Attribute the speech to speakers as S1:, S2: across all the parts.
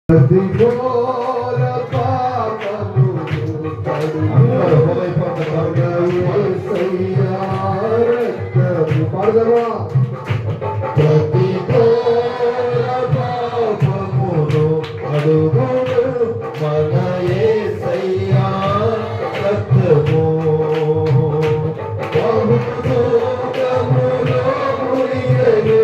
S1: ప్రతి ఘోర పాపమును యేసయ్యా రక్తము పాడదమా ప్రతి ఘోర పాపమును కడుగును మన యేసయ్యా రక్తము బహుదూరములో మునిగెను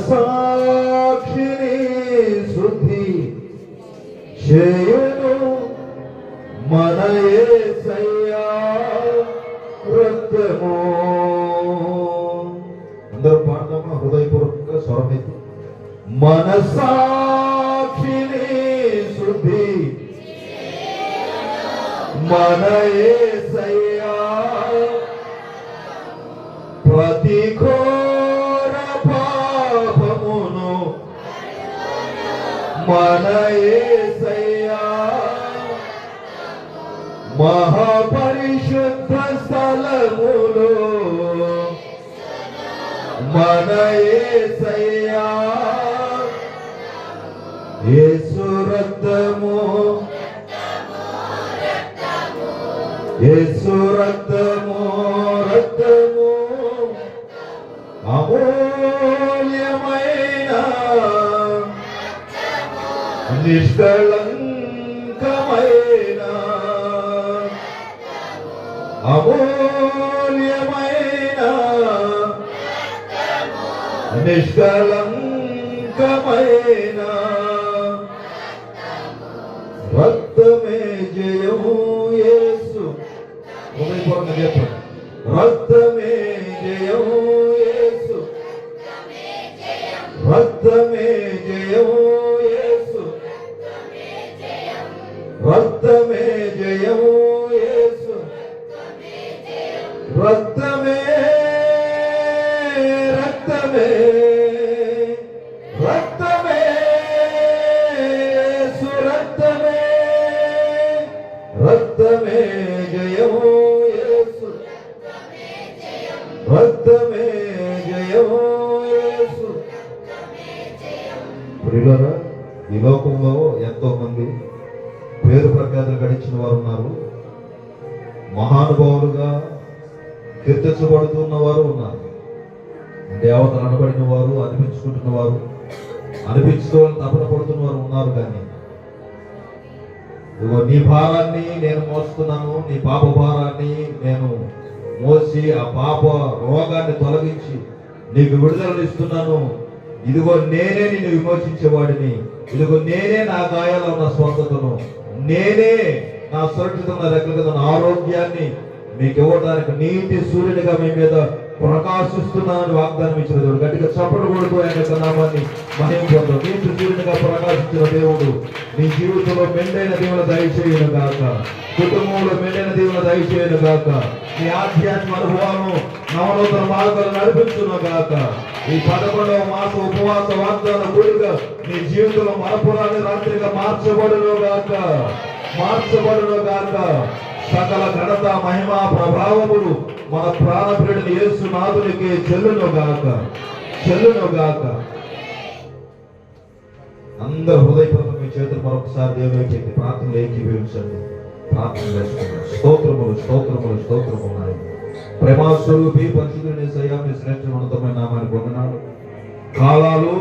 S1: సాక్షిని శుద్ధి చేయును మన యేసయ్యా రక్తము. అందరూ పాడదామా హృదయపూర్వకంగా స్వరమెత్తి. మన సాక్షిని శుద్ధి మన యేసయ్యా ప్రతి ఘోర పాపమును మన యేసయ్యా మహాపరిశుద్ధ స్థలములో మన యేసయ్యా యేసు రక్తము యేసు రక్తము రక్తము అమూల్యమైన నిష్కళంకమైన అమూల్యమైన నిష్కళంకమైన రక్తమే జయము యేసు. హృదయపూర్వకంగా చెప్పండి. రక్తమే జయము యేసు. రక్తమే జయము యేసు. రక్తమే జయము యేసు. రక్తమే రక్తమే రక్తమే యేసు. రక్తమే రక్తమే జయము యేసు. రక్తమే జయము యేసు. ప్రియులారా, ఈ లోకంలో ఎంతో మంది పేరు ప్రఖ్యాతులు గడించిన వారు ఉన్నారు. మహానుభావులుగా కీర్తించబడుతున్న వారు ఉన్నారు. దేవతలు అనబడిన వారు, అనిపించుకుంటున్న వారు, అనిపించుకోవాలని తపన పడుతున్న వారు ఉన్నారు. కానీ ఇదిగో నీ భారాన్ని నేను మోస్తున్నాను, నీ పాప భారాన్ని నేను మోసి ఆ పాప రోగాన్ని తొలగించి నీకు విడుదలను ఇస్తున్నాను. ఇదిగో నేనే నిన్ను విమోచించేవాడిని. ఇదిగో నేనే నా గాయాల ఉన్న స్వస్థతను, నేనే నా సురక్షితమైన రెక్కల కింద నా ఆరోగ్యాన్ని మీకు ఇవ్వడానికి నీతి సూర్యునిగా మీ మీద ప్రకాశిస్తున్నానని వాగ్దానం ఇచ్చిన దేవుడు. గట్టిగా చప్పట్లు కొడుతూ ఆయన యొక్క నామాన్ని మహిమ పొందు. నీతి సూర్యునిగా ప్రకాశించిన దేవుడు నీ జీవితంలో మెండైన దేవుని దయచేయను గాక. కుటుంబంలో మెండైన దేవుని దయచేయను గాక. నీ ఆధ్యాత్మిక అనుభవాలను నవనూతన మార్గాలు నడిపించును గాక. ఈ 11వ మాస ఉపవాస వాగ్దాన కూడిక నీ జీవితంలో మరపురాన్ని రాత్రిగా మార్చబడును గాక. మార్చబడును గాక. సకల ఘనత మహిమ ప్రభావములు మన ప్రాణప్రియుడైన యేసు నాథునికి చెల్లును గాక. చెల్లును గాక. అందరూ హృదయపూర్వకంగా మీ చేతులు మరొకసారి దేవుని చేతి ప్రార్థనలు ఏకీభవించండి. ప్రార్థన చేసుకున్నాం. స్తోత్రములు స్తోత్రములు స్తోత్రములు నాయన. ప్రేమ స్వరూపి పరిశుద్ధుని యేసయ్యా మీ శ్రేష్ఠ ఉన్నతమైన నామానికి వందనాలు. కాలాలు